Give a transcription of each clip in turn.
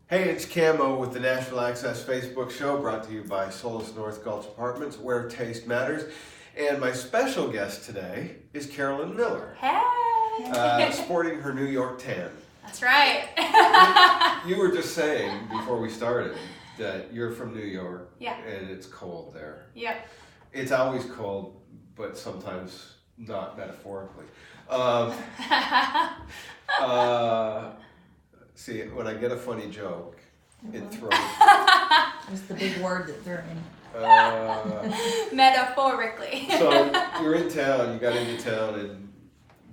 Hey, it's Camo with the Nashville Access Facebook show, brought to you by Solis North Gulch Apartments, where taste matters. And my special guest today is Carolyn Miller. Hey! Sporting her New York tan. That's right. You were just saying before we started that you're from New York. Yeah. And it's cold there. Yep. It's always cold, but sometimes not metaphorically. See, when I get a funny joke, it throws. That's the big word that they're in. Metaphorically. So you're in town, you got into town, and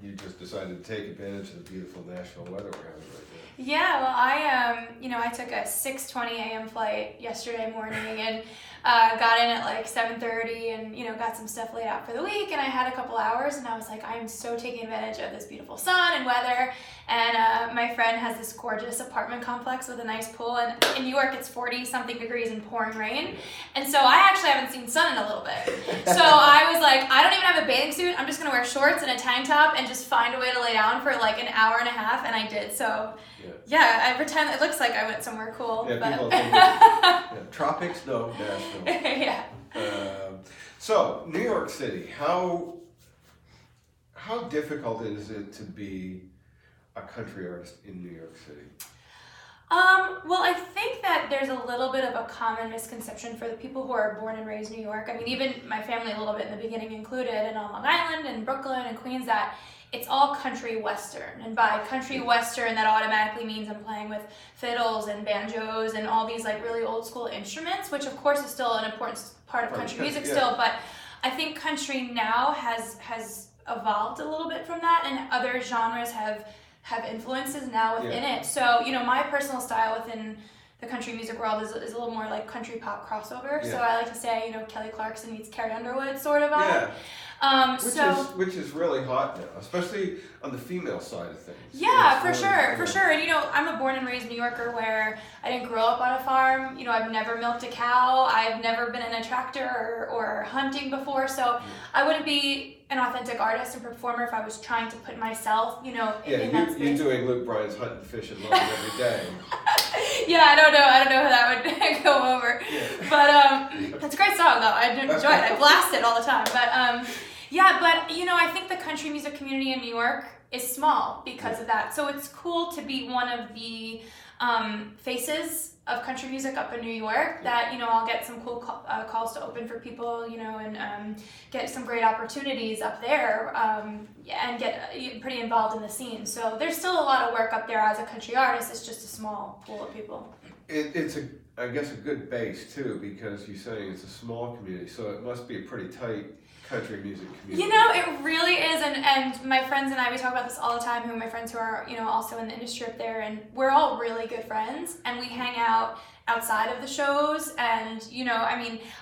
you just decided to take advantage of the beautiful Nashville weather we're having right now. Yeah, well, I took a 6:20 a.m. flight yesterday morning and got in at like 7:30 and, got some stuff laid out for the week, and I had a couple hours, and I was like, I am so taking advantage of this beautiful sun and weather, and my friend has this gorgeous apartment complex with a nice pool, and in New York it's 40-something degrees and pouring rain, and so I actually haven't seen sun in a little bit. So I was like, I don't even have a bathing suit, I'm just going to wear shorts and a tank top and just find a way to lay down for like an hour and a half, and I did, so... Yeah, I pretend it looks like I went somewhere cool. Yeah, but... people think, tropics, no, Nashville. Yeah. So, New York City, how difficult is it to be a country artist in New York City? Well, I think that there's a little bit of a common misconception for the people who are born and raised in New York. I mean, even my family a little bit in the beginning included, and on Long Island and Brooklyn and Queens, that it's all country western, and by country western that automatically means I'm playing with fiddles and banjos and all these like really old school instruments, which of course is still an important part of country music still, but I think country now has evolved a little bit from that, and other genres have influences now within it. So, my personal style within the country music world is a little more like country pop crossover. So I like to say, Kelly Clarkson meets Carrie Underwood sort of vibe. Which is really hot now, especially on the female side of things. Yeah, for sure. And I'm a born and raised New Yorker where I didn't grow up on a farm. I've never milked a cow. I've never been in a tractor or hunting before. So I wouldn't be an authentic artist and performer if I was trying to put myself, in that space. You're doing Luke Bryan's hunting, fishing, loving every day. Yeah, I don't know how that would go over. Yeah. But that's a great song though. I enjoy it. I blast it all the time. But I think the country music community in New York is small because of that. So it's cool to be one of the faces of country music up in New York that, I'll get some cool calls to open for people, and get some great opportunities up there and get pretty involved in the scene. So there's still a lot of work up there as a country artist. It's just a small pool of people. It's I guess a good base too, because you're saying it's a small community, so it must be a pretty tight country music community. It really is, and my friends and I, we talk about this all the time, my friends who are, also in the industry up there, and we're all really good friends, and we hang out outside of the shows, and,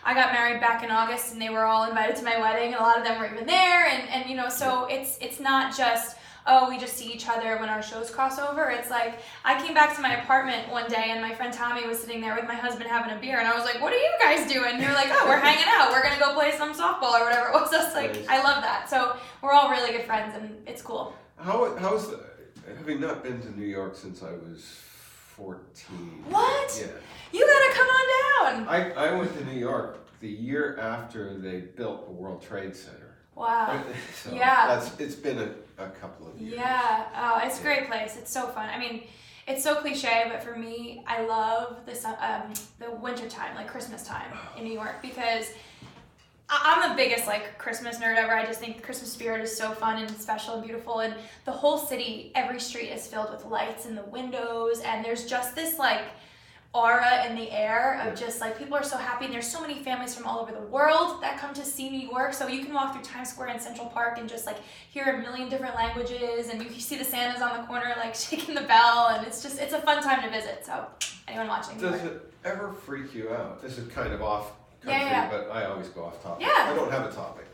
I got married back in August, and they were all invited to my wedding, and a lot of them were even there, and so it's not just, oh, we just see each other when our shows cross over. It's like, I came back to my apartment one day and my friend Tommy was sitting there with my husband having a beer, and I was like, what are you guys doing? And they were like, oh, we're hanging out. We're going to go play some softball or whatever it was. I was like, nice. I love that. So we're all really good friends, and it's cool. How's having not been to New York since I was 14. What? Yeah. You got to come on down. I went to New York the year after they built the World Trade Center. Wow. So yeah. It's been a couple of years. Yeah. Oh, it's a great place. It's so fun. I mean, it's so cliche, but for me, I love the winter time, like Christmas time in New York, because I'm the biggest Christmas nerd ever. I just think the Christmas spirit is so fun and special and beautiful, and the whole city, every street is filled with lights in the windows, and there's just this aura in the air of just people are so happy, and there's so many families from all over the world that come to see New York, so you can walk through Times Square and Central Park and just hear a million different languages, and you see the Santas on the corner shaking the bell, and it's a fun time to visit. So anyone watching, does it ever freak you out? This is kind of off country, but I always go off topic. Yeah. I don't have a topic.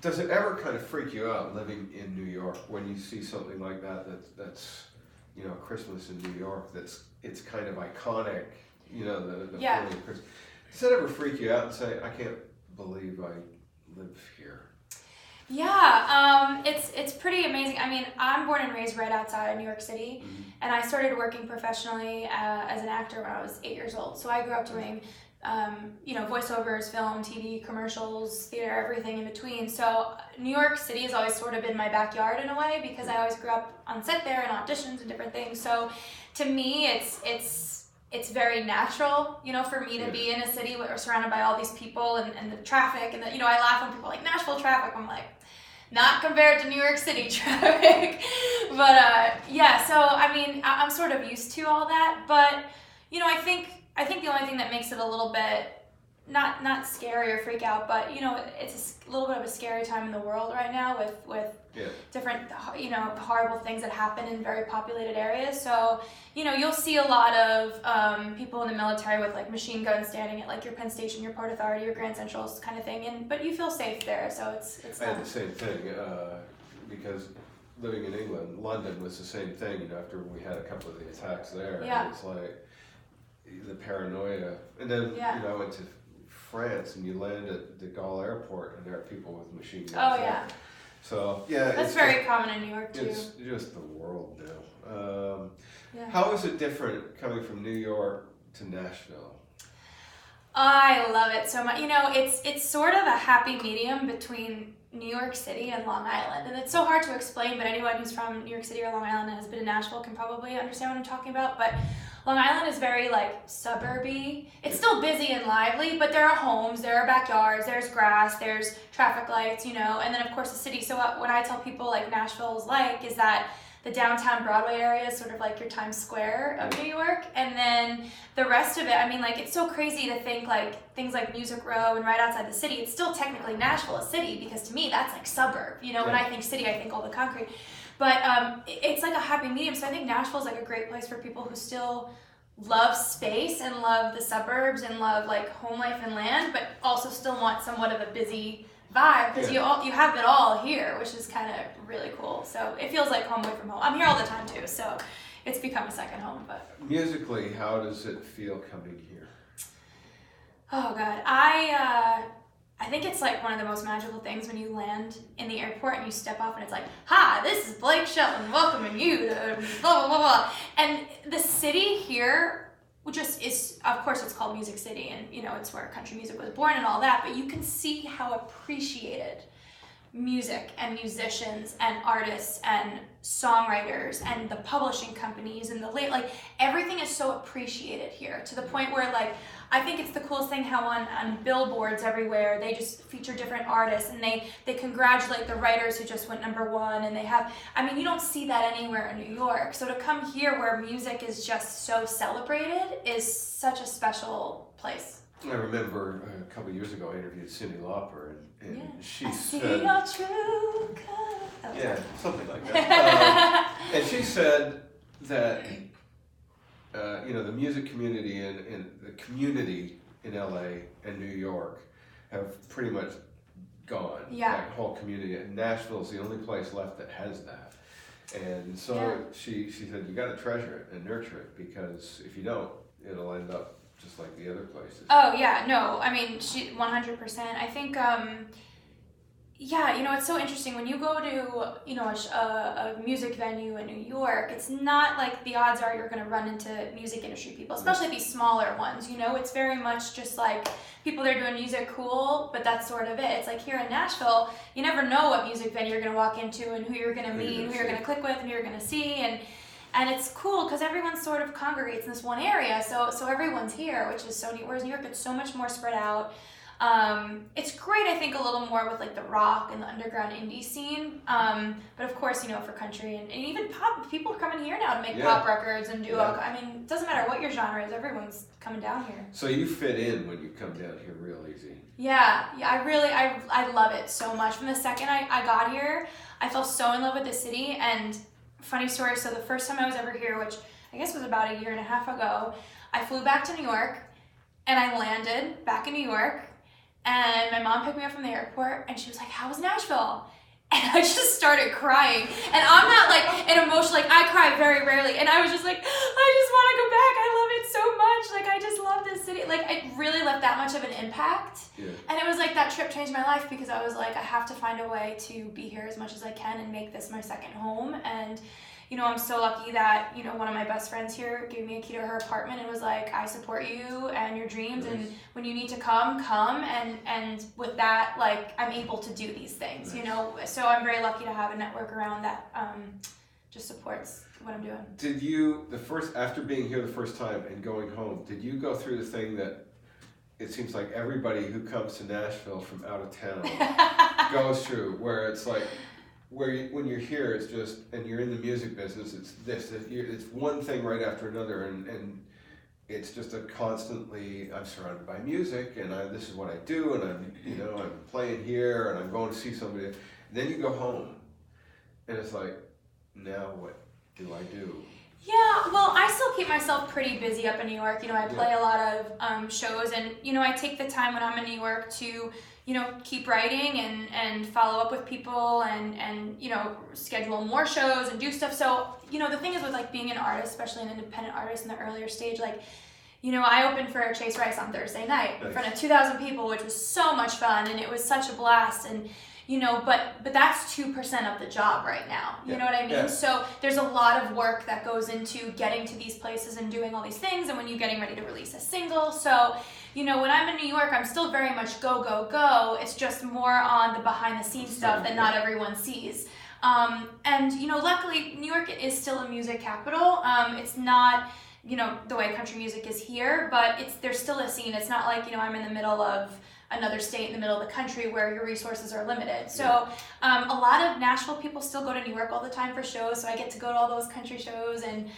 Does it ever kind of freak you out living in New York when you see something like that's Christmas in New York, it's kind of iconic, the feeling of Christmas. Does that ever freak you out and say, I can't believe I live here? Yeah, it's pretty amazing. I mean, I'm born and raised right outside of New York City, and I started working professionally as an actor when I was 8 years old. So I grew up doing, voiceovers, film, TV, commercials, theater, everything in between. So New York City has always sort of been my backyard in a way because I always grew up on set there and auditions and different things. So to me, it's very natural, for me to be in a city where we're surrounded by all these people and the traffic and I laugh when people are like Nashville traffic. I'm like, not compared to New York City traffic. But so I mean, I'm sort of used to all that. But I think the only thing that makes it a little bit not scary or freak out, but it's a little bit of a scary time in the world right now with different horrible things that happen in very populated areas. So you'll see a lot of people in the military with like machine guns standing at like your Penn Station, your Port Authority, your Grand Centrals kind of thing, but you feel safe there. So it's. I had the same thing because living in England, London was the same thing. After we had a couple of the attacks there, and it's like the paranoia, and then I went to France and you land at the Gaulle airport and there are people with machine guns. Oh yeah. So that's very common in New York too. It's just the world now. How is it different coming from New York to Nashville? I love it so much. It's sort of a happy medium between New York City and Long Island, and it's so hard to explain, but anyone who's from New York City or Long Island and has been in Nashville can probably understand what I'm talking about. But Long Island is very like suburby. It's still busy and lively, but there are homes, there are backyards, there's grass, there's traffic lights, and then of course the city. So what I tell people like Nashville is that the downtown Broadway area is sort of like your Times Square of New York, and then the rest of it, I mean, like it's so crazy to think like things like Music Row and right outside the city, it's still technically Nashville, a city, because to me that's like suburb. When I think city, I think all the concrete. But it's like a happy medium. So I think Nashville is like a great place for people who still love space and love the suburbs and love like home life and land, but also still want somewhat of a busy vibe because you have it all here, which is kind of really cool. So it feels like home away from home. I'm here all the time too, so it's become a second home. But musically, how does it feel coming here? Oh God, I think it's like one of the most magical things when you land in the airport and you step off and it's like, hi, this is Blake Shelton welcoming you to blah, blah, blah, blah. And the city here just is, of course it's called Music City and it's where country music was born and all that, but you can see how appreciated music and musicians and artists and songwriters and the publishing companies and everything is so appreciated here to the point where I think it's the coolest thing how on billboards everywhere they just feature different artists and they congratulate the writers who just went #1 and they have, you don't see that anywhere in New York. So to come here where music is just so celebrated is such a special place. I remember a couple of years ago I interviewed Cyndi Lauper and she I said, see your true color. Something like that. And she said that the music community and the community in LA and New York have pretty much gone. Yeah. That whole community. And Nashville's the only place left that has that. And so she said you got to treasure it and nurture it because if you don't, it'll end up just like the other places. Oh yeah, no, she 100%. I think it's so interesting when you go to a music venue in New York. It's not like the odds are you're going to run into music industry people, especially these smaller ones. It's very much just like people that are doing music cool, but that's sort of it. It's like here in Nashville, you never know what music venue you're going to walk into and who you're going to meet, who you're going to click with, and who you're going to see, and it's cool because everyone sort of congregates in this one area, so everyone's here, which is so neat. Whereas New York, it's so much more spread out. It's great, I think, a little more with like the rock and the underground indie scene. But of course, for country and even pop, people are coming here now to make pop records and do. It doesn't matter what your genre is, everyone's coming down here. So you fit in when you come down here real easy. Yeah, I love it so much. From the second I got here, I fell so in love with the city. And funny story, so the first time I was ever here, which I guess was about 1.5 years ago, I flew back to New York and I landed back in New York. And my mom picked me up from the airport and she was like, how was Nashville? And I just started crying. And I'm not like an emotional, I cry very rarely. And I was just like, I just want to go back. I love it so much. I just love this city. Like, it really left that much of an impact. Yeah. And it was like that trip changed my life because I was like, I have to find a way to be here as much as I can and make this my second home. And, you know, I'm so lucky that, you know, one of my best friends here gave me a key to her apartment and was like, I support you and your dreams. Nice. And when you need to come. And with that, like, I'm able to do these things, Nice. you know. So I'm very lucky to have a network around that just supports what I'm doing. Did you, after being here the first time and going home, did you go through the thing that it seems like everybody who comes to Nashville from out of town goes through, where it's like, when you're here, it's just, and you're in the music business, it's one thing right after another, and it's just a constantly, I'm surrounded by music, and this is what I do, and I'm playing here, and I'm going to see somebody. And then you go home, and it's like, now what do I do? Yeah, well, I still keep myself pretty busy up in New York. You know, I play a lot of shows, and, you know, I take the time when I'm in New York to, you know, keep writing and follow up with people and, you know, schedule more shows and do stuff. So, you know, the thing is with, like, being an artist, especially an independent artist in the earlier stage, like, you know, I opened for Chase Rice on Thursday night in front of 2,000 people, which was so much fun, and it was such a blast. And, you know, but that's 2% of the job right now. You know what I mean? Yeah. So there's a lot of work that goes into getting to these places and doing all these things, and when you're getting ready to release a single. So, you know, when I'm in New York, I'm still very much go, go, go. It's just more on the behind the scenes stuff that not everyone sees. And, you know, luckily, New York is still a music capital. It's not, you know, the way country music is here, but there's still a scene. It's not like, you know, I'm in the middle of another state in the middle of the country where your resources are limited. So a lot of Nashville people still go to New York all the time for shows, so I get to go to all those country shows and,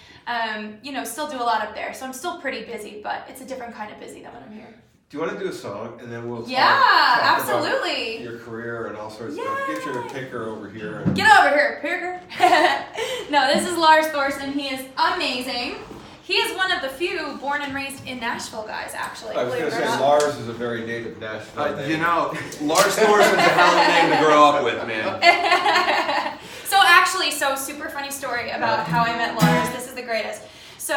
you know, still do a lot up there. So I'm still pretty busy, but it's a different kind of busy than when I'm here. Do you want to do a song, and then we'll talk absolutely. about your career and all sorts of stuff. Get your picker over here. Get over here, picker. No, this is Lars Thorson. He is amazing. He is one of the few born and raised in Nashville guys, actually. I was going to say, Lars is a very native Nashville name. You know, Lars Thorson's a hell of a name to grow up with, man. So super funny story about how I met Lars. This is the greatest. So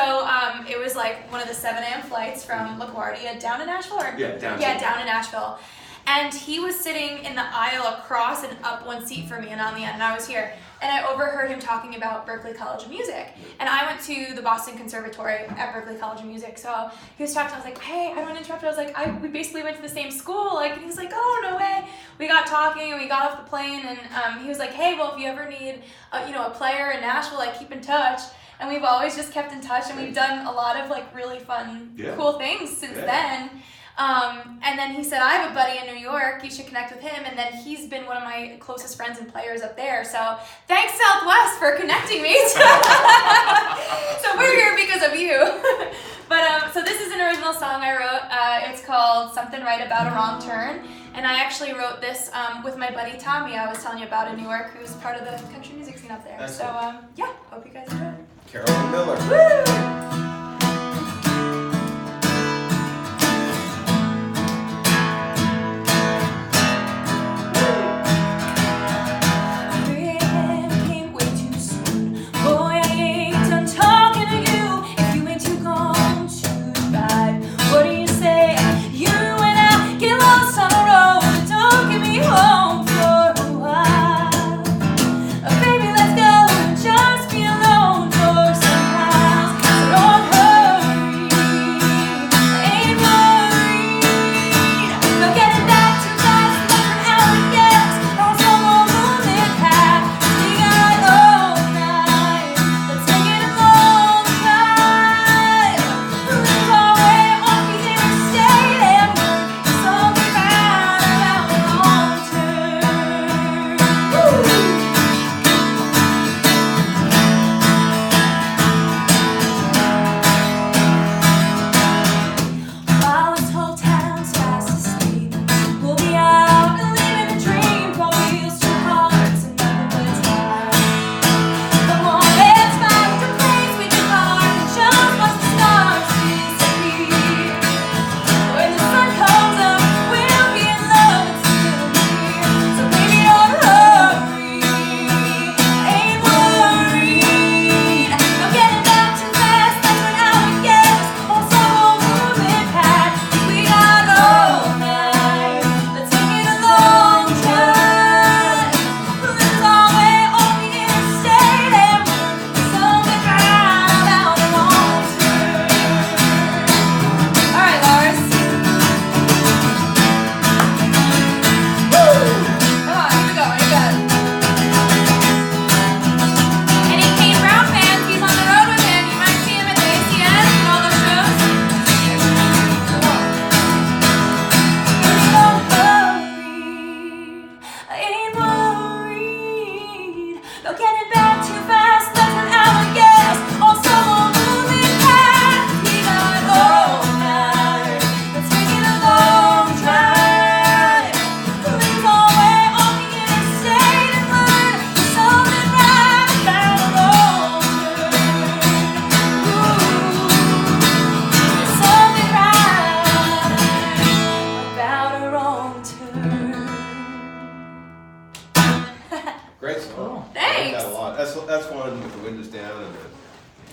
it was like one of the 7 a.m. flights from LaGuardia down to Nashville? Down to Nashville. And he was sitting in the aisle across and up one seat for me and on the end, and I was here. And I overheard him talking about Berklee College of Music. And I went to the Boston Conservatory at Berklee College of Music. So he was talking, I was like, hey, I don't want to interrupt. I was like, we basically went to the same school. Like, and he was like, oh, no way. We got talking and we got off the plane, and he was like, hey, well, if you ever need a player in Nashville, like, keep in touch. And we've always just kept in touch, and we've done a lot of like really fun, cool things since then. And then he said, I have a buddy in New York, you should connect with him. And then he's been one of my closest friends and players up there. So thanks, Southwest, for connecting me. So we're here because of you. But so this is an original song I wrote. It's called Something Right About a Wrong Turn. And I actually wrote this with my buddy Tommy, I was telling you about in New York, who's part of the country music scene up there. Excellent. So hope you guys enjoy it. Carolyn Miller. Woo! Baby, let's go and just be alone for some time.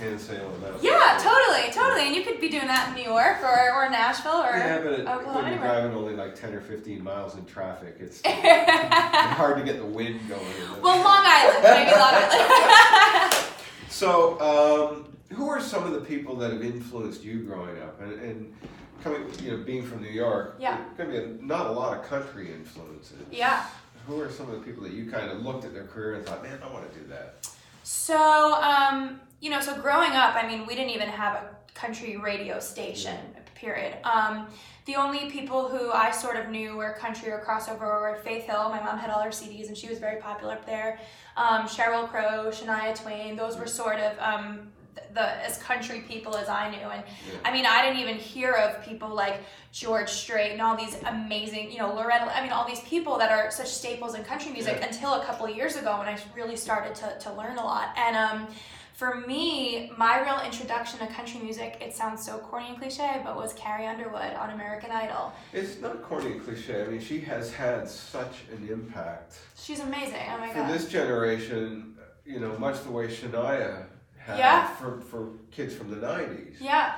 can sail and that. Yeah, totally. And you could be doing that in New York or Nashville or Yeah, but Oklahoma, when you're anywhere. driving only like 10 or 15 miles in traffic, it's hard to get the wind going. Well, Long Island, maybe Long Island. So, who are some of the people that have influenced you growing up? And coming, being from New York, Yeah. there's going to be not a lot of country influences. Yeah. Who are some of the people that you kind of looked at their career and thought, man, I want to do that? So, so growing up, I mean, we didn't even have a country radio station, period. The only people who I sort of knew were country or crossover were Faith Hill. My mom had all her CDs and she was very popular up there. Sheryl Crow, Shania Twain, those were sort of as country people as I knew. And I mean, I didn't even hear of people like George Strait and all these amazing, Loretta, I mean, all these people that are such staples in country music until a couple of years ago when I really started to learn a lot. And for me, my real introduction to country music, it sounds so corny and cliche, but was Carrie Underwood on American Idol. It's not corny and cliche. I mean, she has had such an impact. She's amazing. Oh my For God. this generation, much the way Shania had for kids from the 90s. Yeah.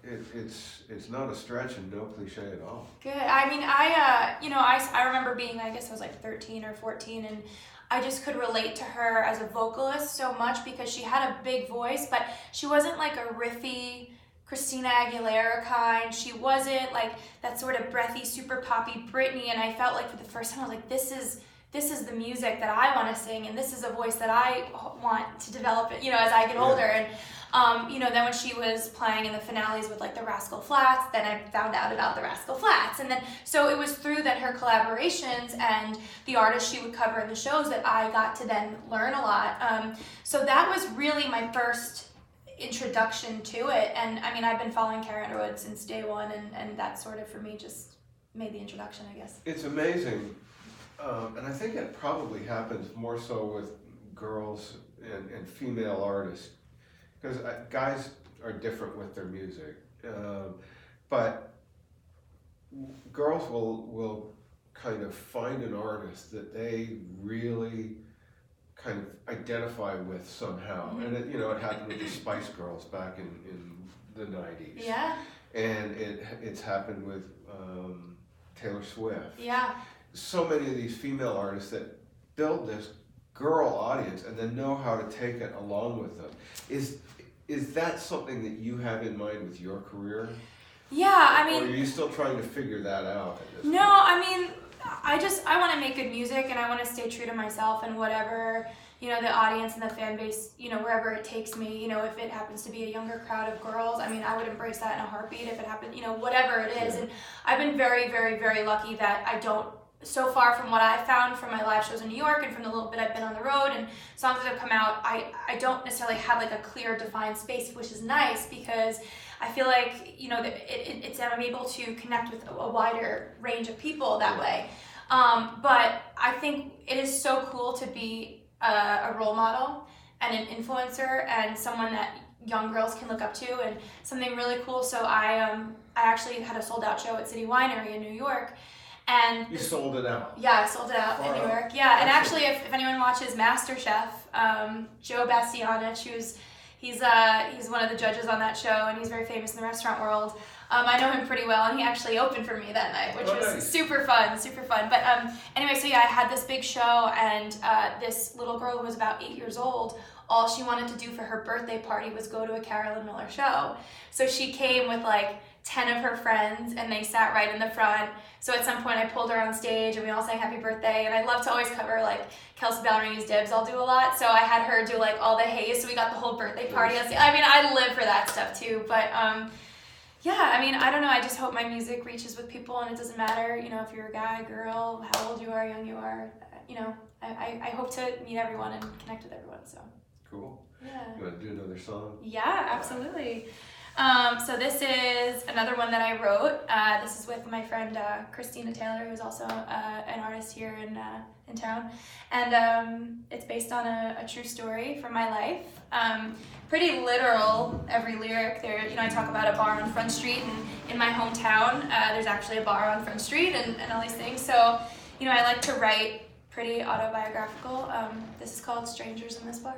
It's not a stretch and no cliche at all. Good. I mean, I remember being, I guess I was like 13 or 14, and I just could relate to her as a vocalist so much because she had a big voice, but she wasn't like a riffy Christina Aguilera kind. She wasn't like that sort of breathy, super poppy Britney, and I felt like for the first time I was like, this is the music that I want to sing, and this is a voice that I want to develop, as I get older. And then when she was playing in the finales with like the Rascal Flatts, then I found out about the Rascal Flatts. And then, so it was through that her collaborations and the artists she would cover in the shows that I got to then learn a lot. So that was really my first introduction to it. And I mean, I've been following Carrie Underwood since day one, and that sort of, for me, just made the introduction, I guess. It's amazing. And I think it probably happens more so with girls and female artists, because guys are different with their music, but girls will kind of find an artist that they really kind of identify with somehow. And it happened with the Spice Girls back in the 90s. Yeah. And it's happened with Taylor Swift. Yeah. So many of these female artists that build this girl audience and then know how to take it along with them. Is that something that you have in mind with your career? Yeah, I mean... Or are you still trying to figure that out at this No, point? I mean, I want to make good music, and I want to stay true to myself, and whatever, the audience and the fan base, wherever it takes me, if it happens to be a younger crowd of girls, I mean, I would embrace that in a heartbeat if it happened, whatever it is. And I've been very, very, very lucky that I don't, so far from what I found from my live shows in New York and from the little bit I've been on the road and songs that have come out, I don't necessarily have like a clear defined space, which is nice because I feel like, I'm able to connect with a wider range of people that way. But I think it is so cool to be a role model and an influencer and someone that young girls can look up to, and something really cool. So I actually had a sold out show at City Winery in New York. And You sold it out. Yeah, I sold it out in New York. Yeah, and actually, if anyone watches MasterChef, Joe Bastianich, he's one of the judges on that show, and he's very famous in the restaurant world. I know him pretty well, and he actually opened for me that night, which was super fun. But anyway, so yeah, I had this big show, and this little girl who was about 8 years old, all she wanted to do for her birthday party was go to a Carolyn Miller show. So she came with like 10 of her friends, and they sat right in the front. So at some point I pulled her on stage and we all sang happy birthday, and I love to always cover like Kelsey Ballerini's Dibs. I'll do a lot. So I had her do like all the haze, so we got the whole birthday party. I mean, I live for that stuff too. But yeah, I mean, I don't know. I just hope my music reaches with people, and it doesn't matter, if you're a guy, girl, how old you are, young you are. I hope to meet everyone and connect with everyone. So Cool. yeah. You want to do another song? Yeah, absolutely. So this is another one that I wrote. This is with my friend Christina Taylor, who's also an artist here in town. And it's based on a true story from my life. Pretty literal, every lyric. There, I talk about a bar on Front Street, and in my hometown, there's actually a bar on Front Street and all these things. So, I like to write pretty autobiographical. This is called Strangers in This Bar.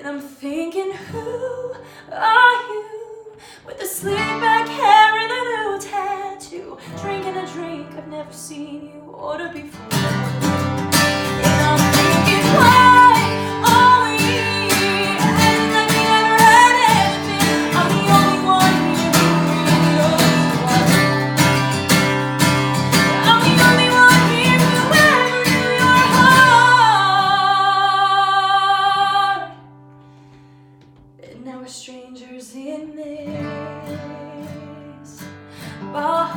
And I'm thinking, who are you? With the slick back hair and a new tattoo, drinking a drink I've never seen you order before. And I'm thinking, why are we acting like we never had anything? I'm the only one here who really knows why. I'm the only one here who ever knew your heart. And now we're strangers in this bar.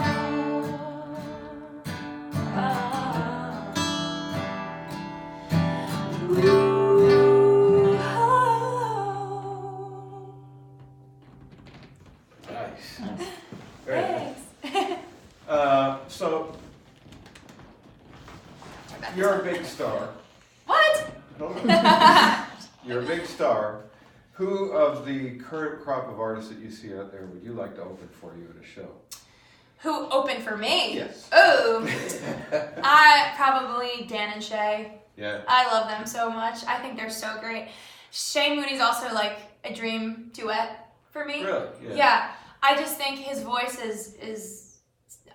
Ooh, Nice. Very nice. thanks. So you're a big star. What? Hold on. You're a big star. Who of the current crop of artists that you see out there would you like to open for you at a show? Who opened for me? Yes. Oh, I probably Dan and Shay. Yeah. I love them so much. I think they're so great. Shay Mooney's also like a dream duet for me. Really? Yeah. I just think his voice is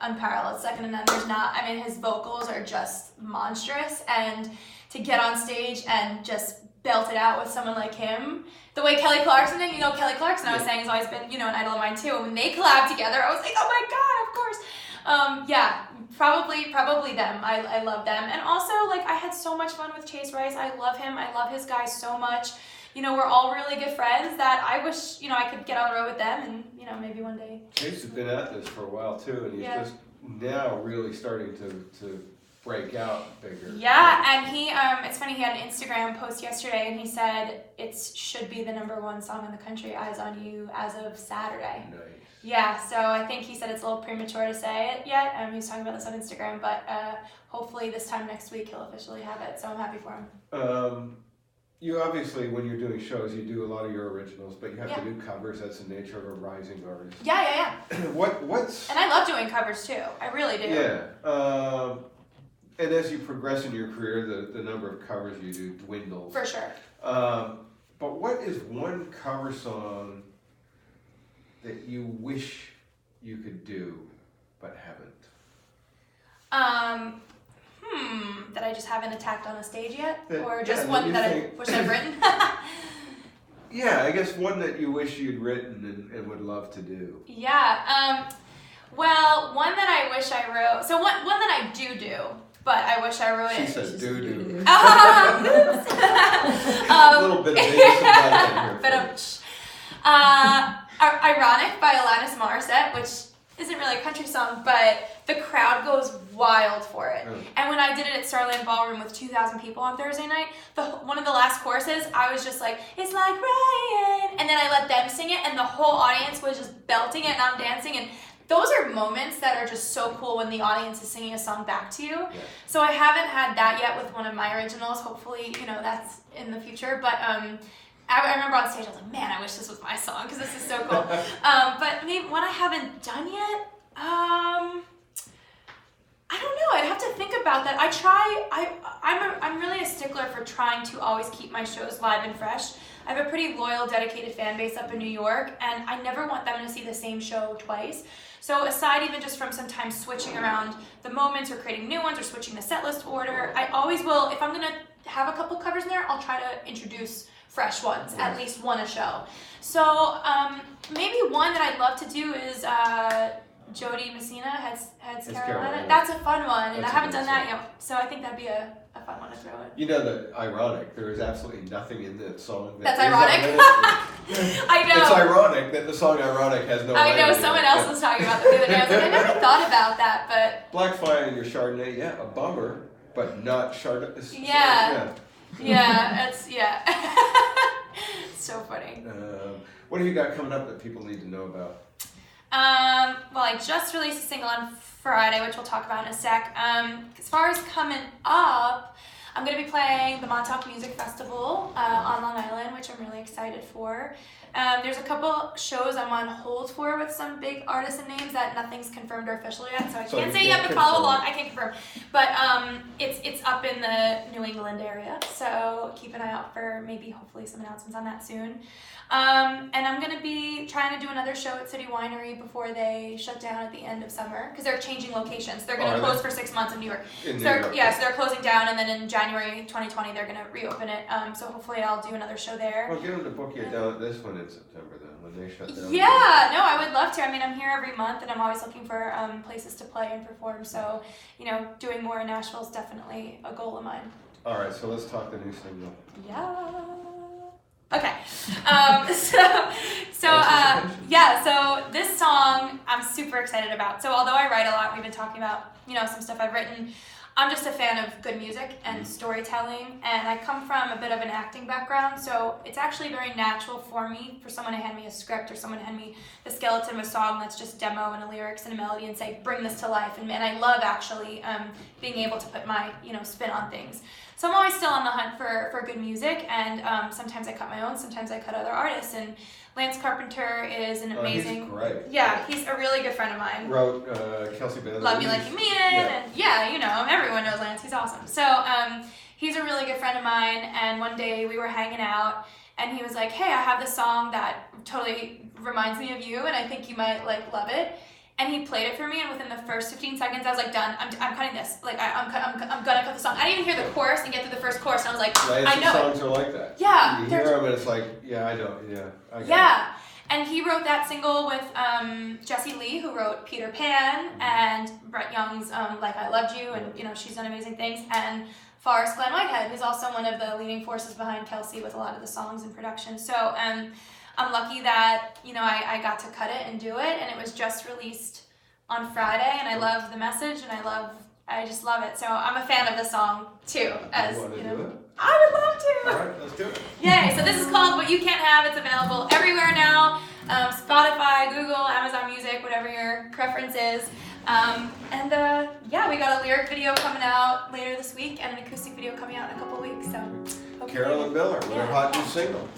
unparalleled, second to none. There's not. I mean, his vocals are just monstrous, and to get on stage and just belt it out with someone like him, the way Kelly Clarkson did. Kelly Clarkson, I was saying, has always been, an idol of mine too. And when they collabed together, I was like, oh my god, of course. Yeah, probably them. I love them. And also, like, I had so much fun with Chase Rice. I love him. I love his guys so much. We're all really good friends that I wish, I could get on the road with them and, maybe one day. Chase has been at this for a while too, and he's Yeah. just now really starting to break out bigger. Yeah, and he, it's funny, he had an Instagram post yesterday and he said it should be the #1 song in the country, Eyes on You, as of Saturday. Nice. Yeah, so I think he said it's a little premature to say it yet. He was talking about this on Instagram, but hopefully this time next week he'll officially have it, so I'm happy for him. You obviously, when you're doing shows, you do a lot of your originals, but you have Yeah. to do covers. That's the nature of a rising artist. Yeah. What's... And I love doing covers too. I really do. Yeah. And as you progress in your career, the number of covers you do dwindles. For sure. But what is one cover song that you wish you could do but haven't? That I just haven't attacked on a stage yet? That- Or just yeah, one that that you I think- wish I'd written? Yeah, I guess one that you wish you'd written and would love to do. Yeah. Well, one that I wish I wrote. So one that I do, but I wish I wrote She it. says doo-doo. Oops. A little bit of Vegas and here. But Ironic by Alanis Morissette, which isn't really a country song, but the crowd goes wild for it. Mm. And when I did it at Starland Ballroom with 2,000 people on Thursday night, one of the last choruses, I was just like, it's like rain, and then I let them sing it, and the whole audience was just belting it, and I'm dancing, and those are moments that are just so cool when the audience is singing a song back to you. Yeah. So I haven't had that yet with one of my originals. Hopefully, that's in the future, but I remember on stage, I was like, man, I wish this was my song, because this is so cool. But maybe one I haven't done yet, I don't know. I'd have to think about that. I'm really a stickler for trying to always keep my shows live and fresh. I have a pretty loyal, dedicated fan base up in New York, and I never want them to see the same show twice. So aside even just from sometimes switching around the moments or creating new ones or switching the set list order, I always will, if I'm going to have a couple covers in there, I'll try to introduce fresh ones, at least one a show. So maybe one that I'd love to do is Jody Messina has Carolina. That's a fun one, and I haven't done that yet. So I think that'd be a fun one to throw in. You know that ironic, there is absolutely nothing in that song That's is ironic. I know. It's ironic that the song Ironic has no I know, language in someone it. else was talking about that the other day. I was like, I never thought about that, but Blackfire and your Chardonnay, yeah, a bummer, but not Chardonnay. Yeah. It's so funny. What have you got coming up that people need to know about? Well, I just released a single on Friday, which we'll talk about in a sec. As far as coming up, I'm going to be playing the Montauk Music Festival on Long Island, which I'm really excited for. There's a couple shows I'm on hold for with some big artists and names that nothing's confirmed or official yet, so I can't say yet, but follow along. I can't confirm. But it's up in the New England area, so keep an eye out for maybe, hopefully, some announcements on that soon. And I'm going to be trying to do another show at City Winery before they shut down at the end of summer, because they're changing locations. They're going to close for 6 months in New York. So they're closing down, and then in January 2020, they're going to reopen it. So hopefully I'll do another show there. Well, get them to book you down at this one in September then, when they shut down. Yeah, no, I would love to. I mean, I'm here every month, and I'm always looking for places to play and perform. So, doing more in Nashville is definitely a goal of mine. All right, so let's talk the new single. Yeah. Okay. So this song I'm super excited about. So although I write a lot, we've been talking about, some stuff I've written. I'm just a fan of good music and storytelling, and I come from a bit of an acting background, so it's actually very natural for me, for someone to hand me a script or someone to hand me the skeleton of a song that's just demo and a lyrics and a melody and say, bring this to life. And I love actually being able to put my, spin on things. So I'm always still on the hunt for good music, and sometimes I cut my own, sometimes I cut other artists, and Lance Carpenter is an amazing... He's great. Yeah, he's a really good friend of mine. Wrote Kelsey Bentley. Love Me Like You Mean It, and everyone knows Lance, he's awesome. So he's a really good friend of mine, and one day we were hanging out, and he was like, hey, I have this song that totally reminds me of you, and I think you might love it. And he played it for me, and within the first 15 seconds, I was like, done. I'm cutting this. I'm gonna cut the song. I didn't even hear the chorus and get through the first chorus, and I was like, I know songs are like that. Yeah. You hear them, and it's like, yeah, I know. Yeah. I get it. And he wrote that single with Jessie Lee, who wrote Peter Pan, and Brett Young's Like I Loved You, and she's done amazing things. And Forrest Glenn Whitehead, who's also one of the leading forces behind Kelsey with a lot of the songs and production. So I'm lucky that, I got to cut it and do it, and it was just released on Friday, and I love the message, and I just love it. So I'm a fan of the song, too, as, you want to do it? I would love to. All right, let's do it. Yay, so this is called What You Can't Have. It's available everywhere now, Spotify, Google, Amazon Music, whatever your preference is. We got a lyric video coming out later this week, and an acoustic video coming out in a couple weeks, so. Carolyn Miller with her hot new single.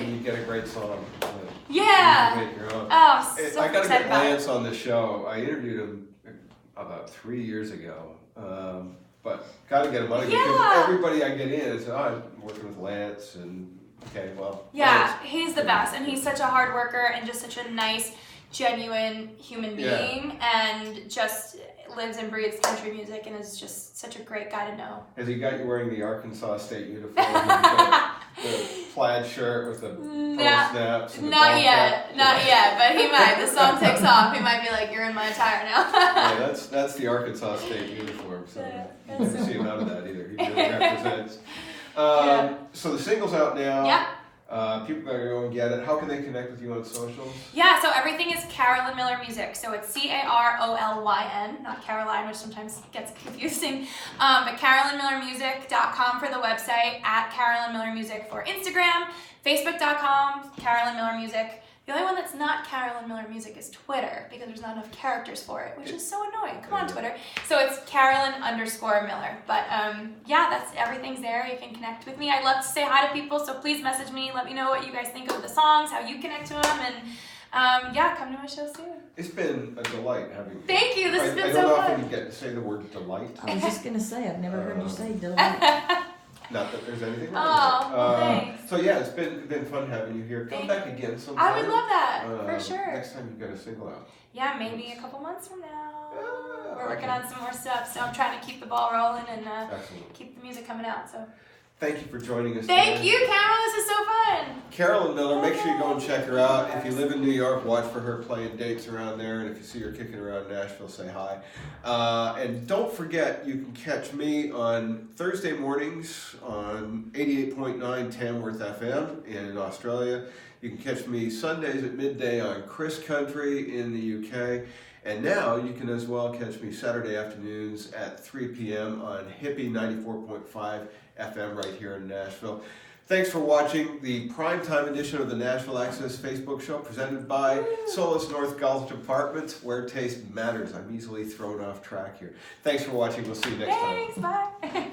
when you get a great song. Yeah. You make your own. Oh, so I gotta excited get about it. Lance on the show. I interviewed him about 3 years ago. But gotta get him on because Yeah. everybody I get in is, I'm working with Lance and okay, well. Yeah, Lance. he's the best, and he's such a hard worker and just such a nice, genuine human being, and just lives and breathes country music, and is just such a great guy to know. Has he got you wearing the Arkansas State uniform? the plaid shirt with the pearl snaps? And the Not ball yet, cap? not yet, but he might. The song takes off. He might be like, "You're in my attire now." Yeah, that's the Arkansas State uniform. So you never see him out of that either. He really represents. So the single's out now. Yeah. People gotta go and get it. How can they connect with you on socials? Yeah, so everything is Carolyn Miller Music. So it's CAROLYN, not Caroline, which sometimes gets confusing. But CarolynMillerMusic.com for the website, at Carolyn Miller Music for Instagram, Facebook.com, Carolyn Miller Music. The only one that's not Carolyn Miller Music is Twitter, because there's not enough characters for it, which is so annoying. Come on, Twitter. So it's Carolyn_Miller. But yeah, that's everything's there. You can connect with me. I love to say hi to people, so please message me. Let me know what you guys think of the songs, how you connect to them, and yeah, come to my show soon. It's been a delight having you. Thank you. This has been I so don't fun. often you get to say the word delight. I was just gonna say, I've never heard you say delight. Not that there's anything Oh, wrong with it. well, thanks. So yeah, it's been fun having you here. Come Thank back again sometime. I would love that, for sure. Next time you've got a single out. Yeah, maybe a couple months from now. Ah, We're working okay. on some more stuff, so I'm trying to keep the ball rolling and Excellent. keep the music coming out. So Thank you for joining us. thank today. you, Camo. This is so fun. Carolyn Miller, make sure you go and check her out. If you live in New York, watch for her playing dates around there. And if you see her kicking around Nashville, say hi. And don't forget, you can catch me on Thursday mornings on 88.9 Tamworth FM in Australia. You can catch me Sundays at midday on Chris Country in the UK. And now you can as well catch me Saturday afternoons at 3 p.m. on Hippie 94.5 FM right here in Nashville. Thanks for watching the primetime edition of the Nashville Access Facebook show presented by Solis North Gulch Apartments, where taste matters. I'm easily thrown off track here. Thanks for watching. We'll see you next time. Thanks. Bye.